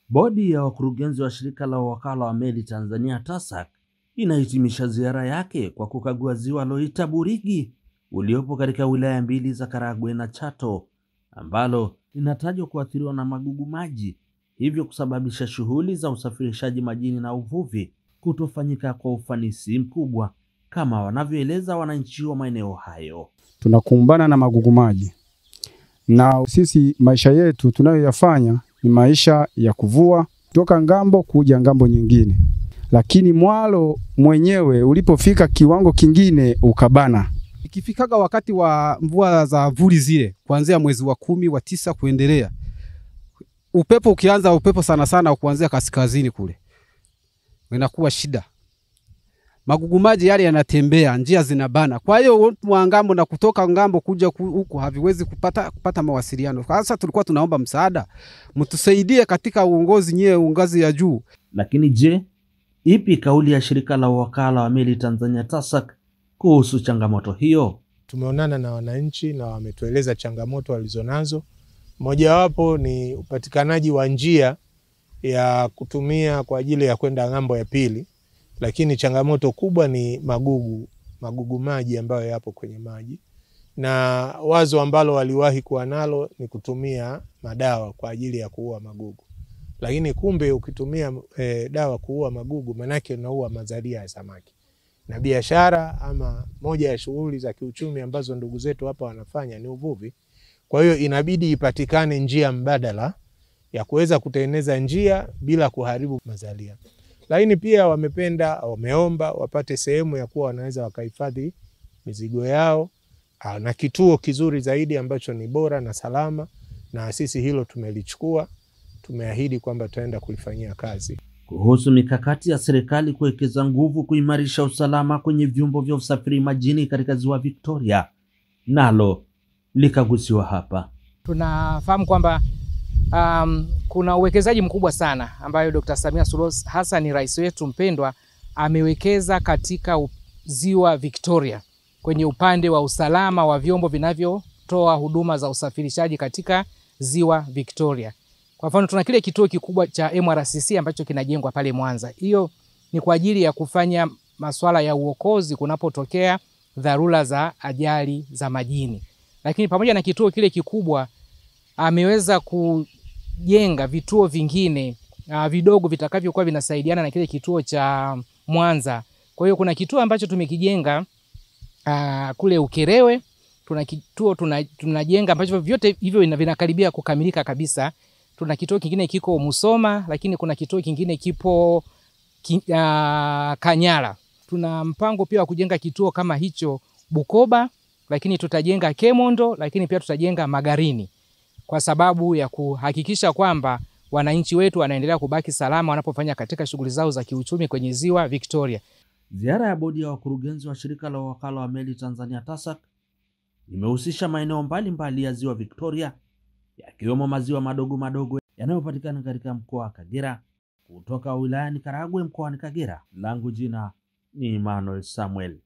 Bodi ya wakurugenzi wa shirika la wakala wa meli Tanzania TASAC inahitimisha ziara yake kwa kukagua ziwa Loita Burigi uliopo katika wilaya mbili za Karagwe na Chato, ambalo linatajwa kuathiriwa na magugu maji, hivyo kusababisha shughuli za usafirishaji majini na uvuvi kutofanyika kwa ufanisi mkubwa kama wanavyoeleza wananchi wa maeneo hayo. Tunakumbana na magugu maji, na sisi maisha yetu tunayoyafanya ni maisha ya kuvua kutoka ngambo kuja ngambo nyingine, lakini mwalo mwenyewe ulipofika kiwango kingine ukabana. Ikifikaga wakati wa mvua za vuli zile kuanzia mwezi wa 10 wa 9 kuendelea, upepo ukianza, upepo sana sana kuanzia kaskazini kule, inakuwa shida. Magugu maji yale yanatembea, njia zinabana. Kwa hiyo watu wa ngambo na kutoka ngambo kuja huku haviwezi kupata mawasiliano. Sasa tulikuwa tunaomba msaada, mtusaidie katika uongozi nyewe ngazi ya juu. Lakini je, ipi kauli ya shirika la wakala wa meli Tanzania TASAC kuhusu changamoto hiyo? Tumeonana na wananchi na wametueleza changamoto walizonazo. Mojawapo ni upatikanaji wa njia ya kutumia kwa ajili ya kwenda ngambo ya pili. Lakini changamoto kubwa ni magugu maji ambayo yapo kwenye maji. Na wazo ambalo waliwahi kuwa nalo ni kutumia madawa kwa ajili ya kuua magugu. Lakini kumbe ukitumia dawa kuua magugu, manake unaua mazalia ya samaki. Na biashara ama moja ya shughuli za kiuchumi ambazo ndugu zetu hapa wanafanya ni uvuvi. Kwa hiyo inabidi ipatikane njia mbadala ya kuweza kutengeneza njia bila kuharibu mazalia. Lakini pia wameomba wapate sehemu ya kuwa wanaweza wakahifadhi mizigo yao na kituo kizuri zaidi ambacho ni bora na salama, na sisi hilo tumelichukua. Tumeahidi kwamba tutaenda kulifanyia kazi. Kuhusu mikakati ya serikali kuwekeza nguvu kuimarisha usalama kwenye vyombo vya usafiri majini katika ziwa Victoria, nalo likagusiwa hapa. Tunafahamu kwamba kuna uwekezaji mkubwa sana ambayo Dr. Samia Suluhu Hassan, rais wetu mpendwa, amewekeza katika ziwa Victoria kwenye upande wa usalama wa vyombo vinavyotoa huduma za usafirishaji katika ziwa Victoria. Kwa mfano, tuna kile kituo kikubwa cha MRCC ambacho kinajengwa pale Mwanza. Hiyo ni kwa ajili ya kufanya masuala ya uokozi kunapotokea dharura za ajali za majini. Lakini pamoja na kituo kile kikubwa, ameweza kujenga vituo vingine vidogo vitakavyokuwa vinasaidiana na kile kituo cha Mwanza. Kwa hiyo kuna kituo ambacho tumekijenga kule Ukerewe, tuna kituo tunajenga ambacho vyote hivyo vinakaribia kukamilika kabisa. Tuna kituo kingine kiko Musoma, lakini kuna kituo kingine kipo Kanyala. Tuna mpango pia wa kujenga kituo kama hicho Bukoba, lakini tutajenga Kemondo, lakini pia tutajenga Magarini, kwa sababu ya kuhakikisha kwamba wananchi wetu wanaendelea kubaki salama wanapofanya katika shughuli zao za kiuchumi kwenye ziwa Victoria. Ziara ya bodi ya wakurugenzi wa shirika la wakala wa meli Tanzania TASAC imehusisha maeneo mbalimbali ya ziwa Victoria, yakiwemo maziwa madogo madogo yanayopatikana katika mkoa wa Kagera. Kutoka wilayani Karagwe mkoani Kagera, langu jina ni Emmanuel Samuel.